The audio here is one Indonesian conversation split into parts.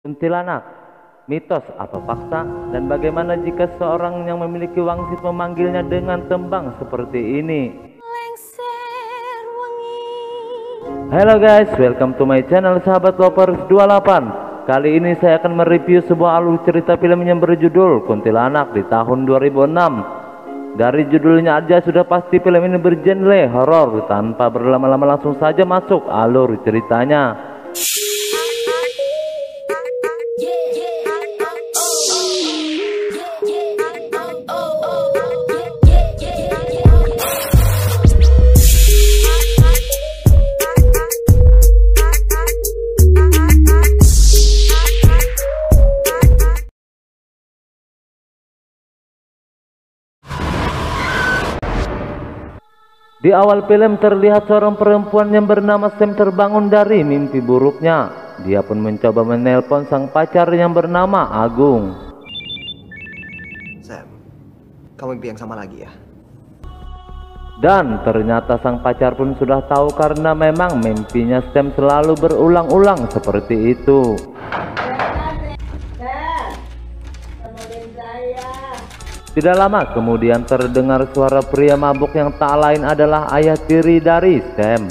Kuntilanak, mitos apa fakta, dan bagaimana jika seorang yang memiliki wangsit memanggilnya dengan tembang seperti ini? Halo guys, welcome to my channel sahabat lovers 28. Kali ini saya akan mereview sebuah alur cerita film yang berjudul Kuntilanak di tahun 2006. Dari judulnya aja sudah pasti film ini bergenre horor. Tanpa berlama-lama langsung saja masuk alur ceritanya. Di awal film terlihat seorang perempuan yang bernama Sam terbangun dari mimpi buruknya. Dia pun mencoba menelpon sang pacar yang bernama Agung. Sam, kamu mimpi yang sama lagi ya? Dan ternyata sang pacar pun sudah tahu karena memang mimpinya Sam selalu berulang-ulang seperti itu. Tidak lama kemudian terdengar suara pria mabuk yang tak lain adalah ayah tiri dari Sam.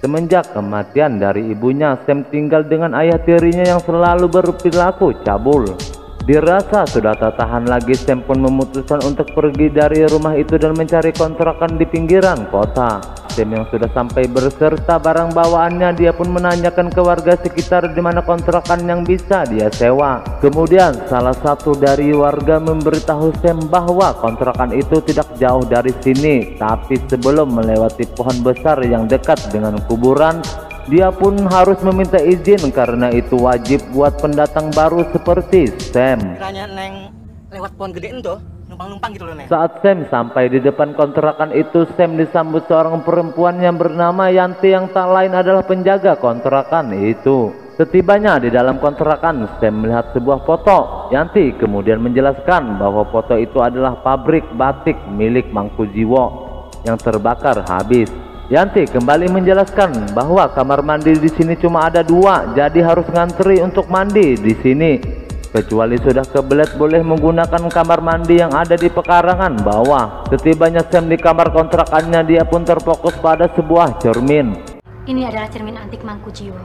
Semenjak kematian dari ibunya, Sam tinggal dengan ayah tirinya yang selalu berperilaku cabul. Dirasa sudah tak tahan lagi, Sam pun memutuskan untuk pergi dari rumah itu dan mencari kontrakan di pinggiran kota. Sam yang sudah sampai berserta barang bawaannya, dia pun menanyakan ke warga sekitar di mana kontrakan yang bisa dia sewa. Kemudian salah satu dari warga memberitahu Sam bahwa kontrakan itu tidak jauh dari sini, tapi sebelum melewati pohon besar yang dekat dengan kuburan, dia pun harus meminta izin karena itu wajib buat pendatang baru seperti Sam. Kiranya neng lewat pohon gede itu numpang-numpang gitu loh neng. Saat Sam sampai di depan kontrakan itu, Sam disambut seorang perempuan yang bernama Yanti yang tak lain adalah penjaga kontrakan itu. Setibanya di dalam kontrakan, Sam melihat sebuah foto. Yanti kemudian menjelaskan bahwa foto itu adalah pabrik batik milik Mangku Jiwo yang terbakar habis. Yanti kembali menjelaskan bahwa kamar mandi di sini cuma ada 2, jadi harus ngantri untuk mandi di sini. Kecuali sudah kebelet boleh menggunakan kamar mandi yang ada di pekarangan bawah. Setibanya Sam di kamar kontrakannya, dia pun terfokus pada sebuah cermin. Ini adalah cermin antik Mangku Jiwo.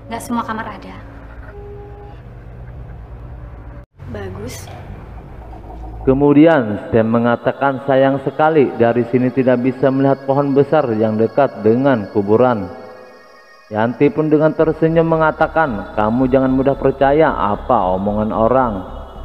Nggak semua kamar ada. Bagus. Kemudian Sam mengatakan sayang sekali dari sini tidak bisa melihat pohon besar yang dekat dengan kuburan. Yanti pun dengan tersenyum mengatakan, kamu jangan mudah percaya apa omongan orang.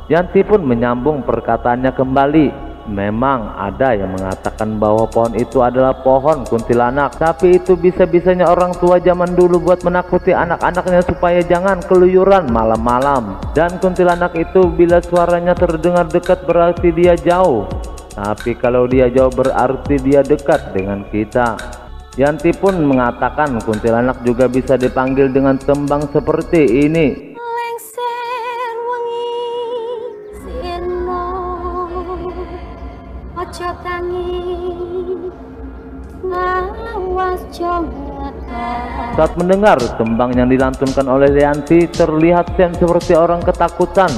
Yanti pun menyambung perkataannya kembali. Memang ada yang mengatakan bahwa pohon itu adalah pohon kuntilanak, tapi itu bisa-bisanya orang tua zaman dulu buat menakuti anak-anaknya supaya jangan keluyuran malam-malam. Dan kuntilanak itu bila suaranya terdengar dekat berarti dia jauh, tapi kalau dia jauh berarti dia dekat dengan kita. Yanti pun mengatakan kuntilanak juga bisa dipanggil dengan tembang seperti ini. Saat mendengar tembang yang dilantunkan oleh Yanti, terlihat Sam seperti orang ketakutan.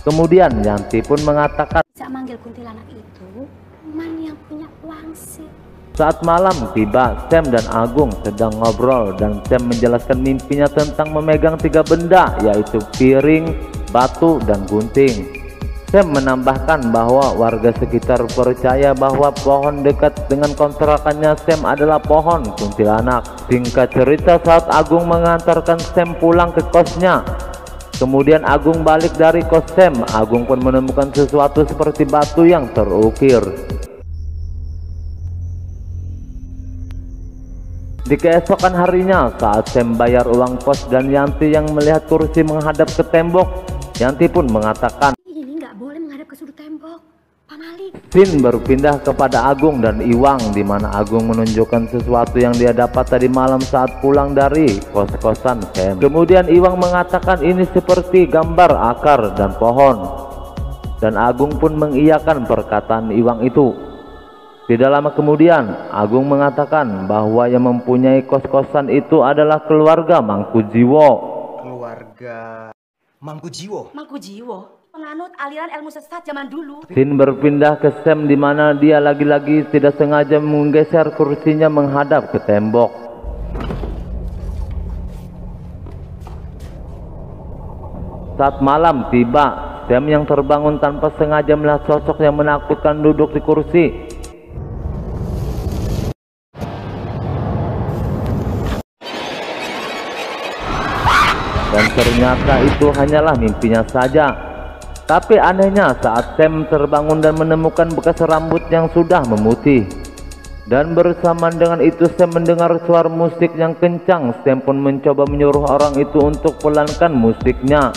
Kemudian Yanti pun mengatakan, Bisa manggil kuntilanak itu teman yang punya wangsit. saat malam tiba, Sam dan Agung sedang ngobrol dan Sam menjelaskan mimpinya tentang memegang 3 benda, yaitu piring, batu, dan gunting. Sam menambahkan bahwa warga sekitar percaya bahwa pohon dekat dengan kontrakannya Sam adalah pohon kuntilanak. Singkat cerita, saat Agung mengantarkan Sam pulang ke kosnya, kemudian Agung balik dari kos Sam, Agung pun menemukan sesuatu seperti batu yang terukir. Di keesokan harinya, saat Sam bayar uang kos dan Yanti yang melihat kursi menghadap ke tembok, Yanti pun mengatakan, Ini nggak boleh menghadap ke sudut tembok, Pak Malik. scene berpindah kepada Agung dan Iwang, di mana Agung menunjukkan sesuatu yang dia dapat tadi malam saat pulang dari kos-kosan Sam. Kemudian Iwang mengatakan ini seperti gambar akar dan pohon, dan Agung pun mengiyakan perkataan Iwang itu. Tidak lama kemudian, Agung mengatakan bahwa yang mempunyai kos-kosan itu adalah keluarga Mangku Jiwo. Keluarga Mangku Jiwo. Mangku Jiwo, penganut aliran ilmu sesat zaman dulu. Scene berpindah ke Sam di mana dia lagi-lagi tidak sengaja menggeser kursinya menghadap ke tembok. Saat malam tiba, Sam yang terbangun tanpa sengaja melihat sosok yang menakutkan duduk di kursi. Dan ternyata itu hanyalah mimpinya saja. Tapi anehnya saat Sam terbangun dan menemukan bekas rambut yang sudah memutih. Dan bersamaan dengan itu Sam mendengar suara musik yang kencang. Sam pun mencoba menyuruh orang itu untuk pelankan musiknya.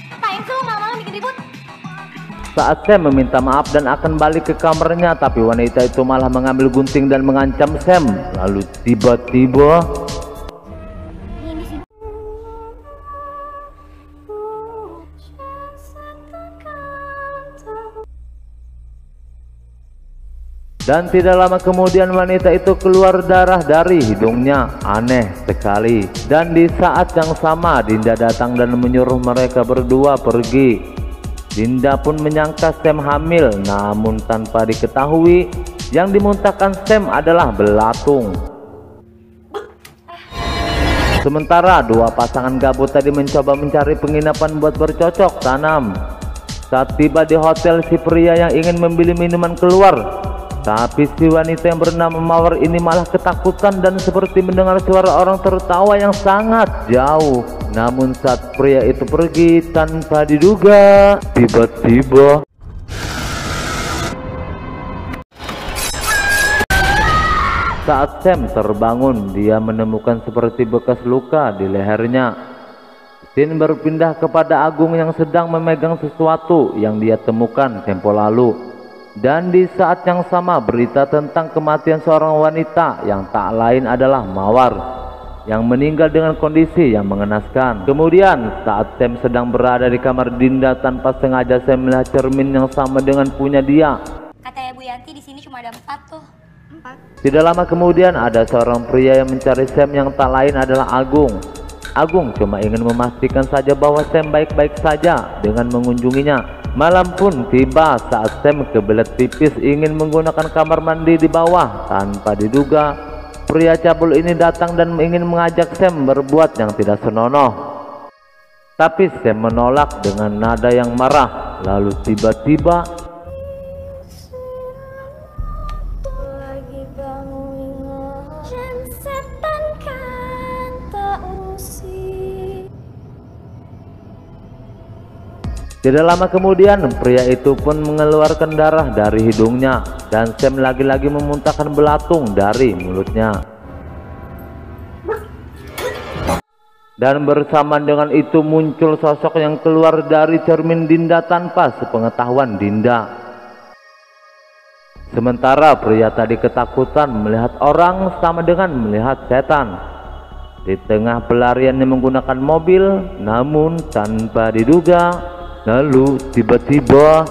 Ngapain sih lo malam-malam bikin ribut? Saat Sam meminta maaf dan akan balik ke kamarnya, tapi wanita itu malah mengambil gunting dan mengancam Sam. Lalu tiba-tiba Ini sih. dan tidak lama kemudian wanita itu keluar darah dari hidungnya. Aneh sekali. Dan di saat yang sama Dinda datang dan menyuruh mereka berdua pergi. Dinda pun menyangka Sam hamil, namun tanpa diketahui yang dimuntahkan Sam adalah belatung. Sementara dua pasangan gabut tadi mencoba mencari penginapan buat bercocok tanam. Saat tiba di hotel, si pria yang ingin membeli minuman keluar, tapi si wanita yang bernama Mawar ini malah ketakutan dan seperti mendengar suara orang tertawa yang sangat jauh. Namun saat pria itu pergi tanpa diduga, tiba-tiba saat Sam terbangun, dia menemukan seperti bekas luka di lehernya. Scene berpindah kepada Agung yang sedang memegang sesuatu yang dia temukan tempo lalu. Dan di saat yang sama berita tentang kematian seorang wanita yang tak lain adalah Mawar yang meninggal dengan kondisi yang mengenaskan. Kemudian saat Sam sedang berada di kamar Dinda, tanpa sengaja Sam melihat cermin yang sama dengan punya dia. Kata Bu Yanti di sini cuma ada 4 tuh. 4. Tidak lama kemudian ada seorang pria yang mencari Sam yang tak lain adalah Agung. Agung cuma ingin memastikan saja bahwa Sam baik-baik saja dengan mengunjunginya. Malam pun tiba saat Sam kebelet pipis ingin menggunakan kamar mandi di bawah. Tanpa diduga, pria cabul ini datang dan ingin mengajak Sam berbuat yang tidak senonoh. Tapi Sam menolak dengan nada yang marah. Lalu tiba-tiba tidak lama kemudian pria itu pun mengeluarkan darah dari hidungnya dan Sam lagi-lagi memuntahkan belatung dari mulutnya. Dan bersamaan dengan itu muncul sosok yang keluar dari cermin Dinda tanpa sepengetahuan Dinda. Sementara pria tadi ketakutan melihat orang sama dengan melihat setan. Di tengah pelariannya menggunakan mobil, namun tanpa diduga, lalu tiba-tiba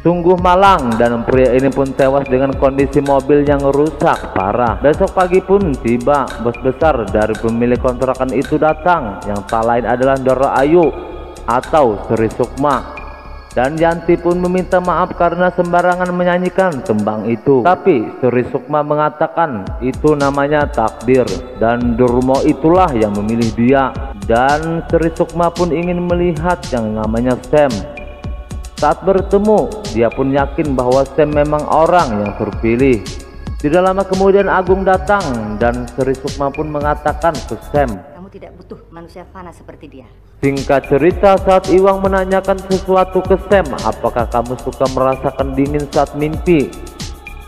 sungguh malang dan pria ini pun tewas dengan kondisi mobil yang rusak parah. Besok pagi pun tiba, bos besar dari pemilik kontrakan itu datang yang tak lain adalah Dora Ayu atau Sri Sukma. Dan Yanti pun meminta maaf karena sembarangan menyanyikan tembang itu. Tapi Sri Sukma mengatakan itu namanya takdir dan Durmo itulah yang memilih dia. Dan Sri Sukma pun ingin melihat yang namanya Sam. Saat bertemu, dia pun yakin bahwa Sam memang orang yang terpilih. Tidak lama kemudian Agung datang dan Sri Sukma pun mengatakan ke Sam, "Kamu tidak butuh manusia fana seperti dia." Singkat cerita, saat Iwang menanyakan sesuatu ke Sam, apakah kamu suka merasakan dingin saat mimpi?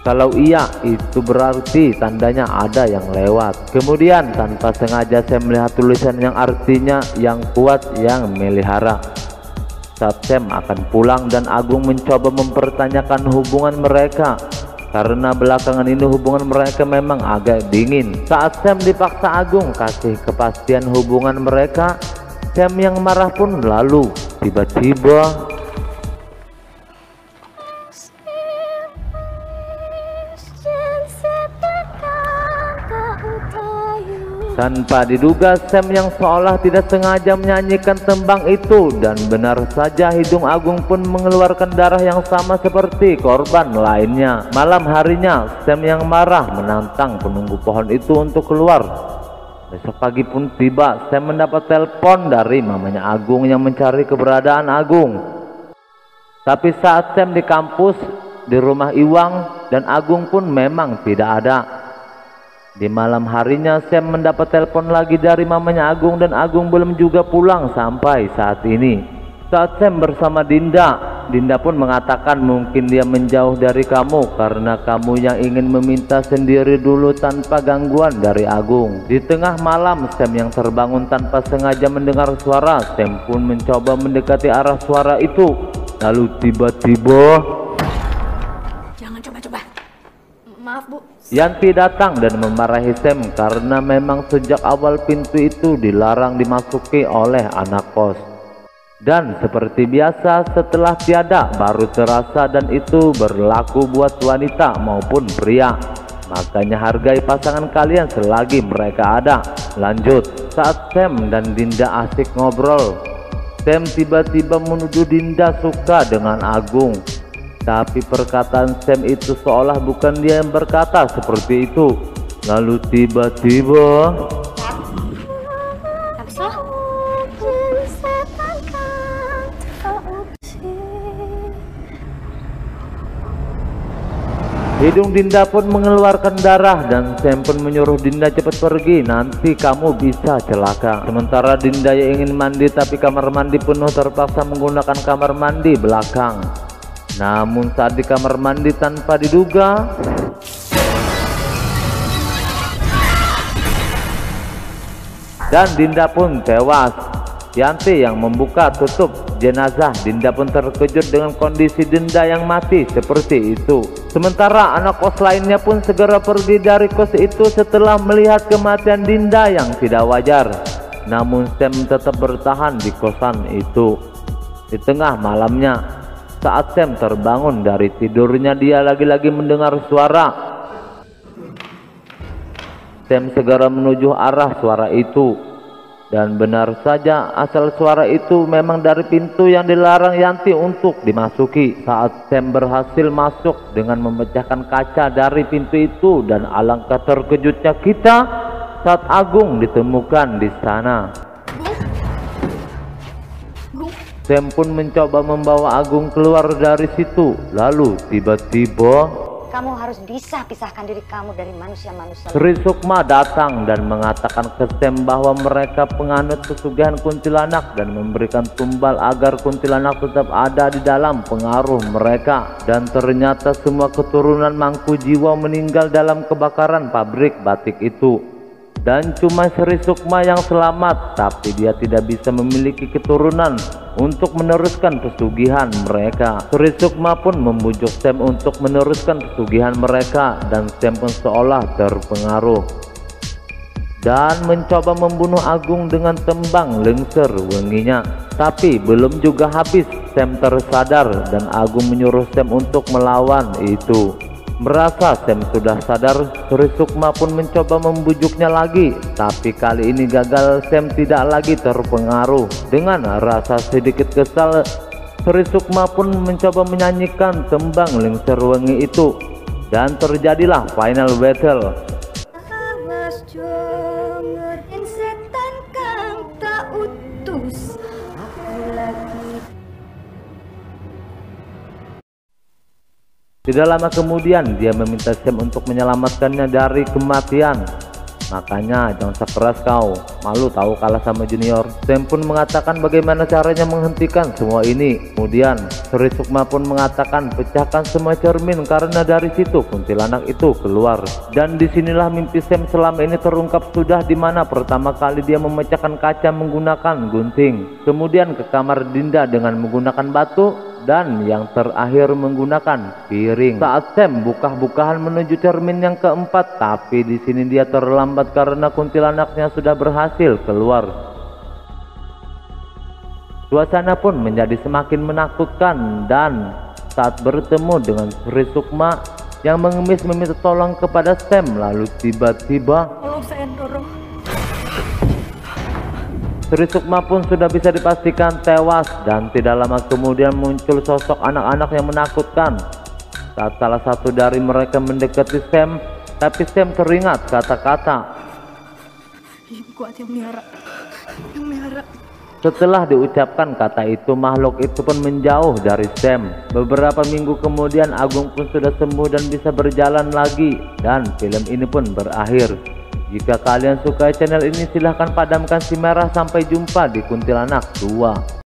Kalau iya, itu berarti tandanya ada yang lewat. Kemudian tanpa sengaja Sam melihat tulisan yang artinya yang kuat yang melihara. Saat Sam akan pulang dan Agung mencoba mempertanyakan hubungan mereka, karena belakangan ini hubungan mereka memang agak dingin. Saat Sam dipaksa Agung kasih kepastian hubungan mereka, Sam yang marah pun lalu tiba-tiba Tanpa diduga, Sam yang seolah tidak sengaja menyanyikan tembang itu, dan benar saja Hidung Agung pun mengeluarkan darah yang sama seperti korban lainnya. Malam harinya, Sam yang marah menantang penunggu pohon itu untuk keluar. Besok pagi pun tiba, Sam mendapat telepon dari mamanya Agung yang mencari keberadaan Agung. Tapi saat Sam di kampus, di rumah Iwang, dan Agung pun memang tidak ada. Di malam harinya, Sam mendapat telepon lagi dari mamanya Agung, dan Agung belum juga pulang sampai saat ini. Saat Sam bersama Dinda, Dinda pun mengatakan mungkin dia menjauh dari kamu karena kamu yang ingin meminta sendiri dulu tanpa gangguan dari Agung. Di tengah malam, Sam yang terbangun tanpa sengaja mendengar suara. Sam pun mencoba mendekati arah suara itu. Lalu tiba-tiba Jangan coba-coba. Maaf, Bu. Yanti datang dan memarahi Sam karena memang sejak awal pintu itu dilarang dimasuki oleh anak kos. Dan seperti biasa, setelah tiada baru terasa, dan itu berlaku buat wanita maupun pria. Makanya hargai pasangan kalian selagi mereka ada. Lanjut, saat Sam dan Dinda asik ngobrol, Sam tiba-tiba menuduh Dinda suka dengan Agung. Tapi perkataan Sam itu seolah bukan dia yang berkata seperti itu. Lalu tiba-tiba Habis lo? hidung Dinda pun mengeluarkan darah, dan Sam pun menyuruh Dinda cepat pergi, nanti kamu bisa celaka. Sementara Dinda yang ingin mandi tapi kamar mandi penuh, terpaksa menggunakan kamar mandi belakang. Namun saat di kamar mandi tanpa diduga, dan Dinda pun tewas. Yanti yang membuka tutup jenazah. Dinda pun terkejut dengan kondisi Dinda yang mati seperti itu. Sementara anak kos lainnya pun segera pergi dari kos itu setelah melihat kematian Dinda yang tidak wajar. Namun Sam tetap bertahan di kosan itu. Di tengah malamnya, saat Sam terbangun dari tidurnya, dia lagi-lagi mendengar suara. Sam segera menuju arah suara itu. Dan benar saja, asal suara itu memang dari pintu yang dilarang Yanti untuk dimasuki. Saat Sam berhasil masuk dengan memecahkan kaca dari pintu itu, dan alangkah terkejutnya kita saat Agung ditemukan di sana. Sam pun mencoba membawa Agung keluar dari situ. Lalu tiba-tiba Kamu harus bisa pisahkan diri kamu dari manusia-manusia. Sri Sukma datang dan mengatakan ke Sam bahwa mereka penganut pesugihan kuntilanak dan memberikan tumbal agar kuntilanak tetap ada di dalam pengaruh mereka. Dan ternyata semua keturunan Mangku Jiwo meninggal dalam kebakaran pabrik batik itu. Dan cuma Sri Sukma yang selamat, tapi dia tidak bisa memiliki keturunan untuk meneruskan pesugihan mereka. Sri Sukma pun membujuk Sam untuk meneruskan pesugihan mereka, dan Sam pun seolah terpengaruh dan mencoba membunuh Agung dengan tembang lengser wenginya. Tapi belum juga habis, Sam tersadar dan Agung menyuruh Sam untuk melawan itu. Merasa Sam sudah sadar, Sri Sukma pun mencoba membujuknya lagi. Tapi kali ini gagal, Sam tidak lagi terpengaruh. Dengan rasa sedikit kesal, Sri Sukma pun mencoba menyanyikan tembang lengser wengi itu. Dan terjadilah final battle. Awas jonger setan kang tak utus aku lagi. Tidak lama kemudian dia meminta Sam untuk menyelamatkannya dari kematian. Makanya jangan sekeras kau, malu tahu kalah sama junior. Sam pun mengatakan bagaimana caranya menghentikan semua ini. Kemudian Sri Sukma pun mengatakan pecahkan semua cermin karena dari situ kuntilanak itu keluar. Dan disinilah mimpi Sam selama ini terungkap sudah, dimana pertama kali dia memecahkan kaca menggunakan gunting. Kemudian ke kamar Dinda dengan menggunakan batu, dan yang terakhir menggunakan piring. Saat Sam buka-bukaan menuju cermin yang keempat, tapi di sini dia terlambat karena kuntilanaknya sudah berhasil keluar. Suasana pun menjadi semakin menakutkan, dan saat bertemu dengan Sri Sukma yang mengemis meminta tolong kepada Sam, lalu tiba-tiba Tolong saya dorong. Sri Sukma pun sudah bisa dipastikan tewas dan tidak lama kemudian muncul sosok anak-anak yang menakutkan. Saat salah satu dari mereka mendekati Sam, tapi Sam teringat kata-kata. Ibu kuat yang melihara. Yang melihara. Setelah diucapkan kata itu, makhluk itu pun menjauh dari Sam. Beberapa minggu kemudian Agung pun sudah sembuh dan bisa berjalan lagi, dan film ini pun berakhir. Jika kalian suka channel ini, silahkan padamkan si merah. Sampai jumpa di Kuntilanak 2.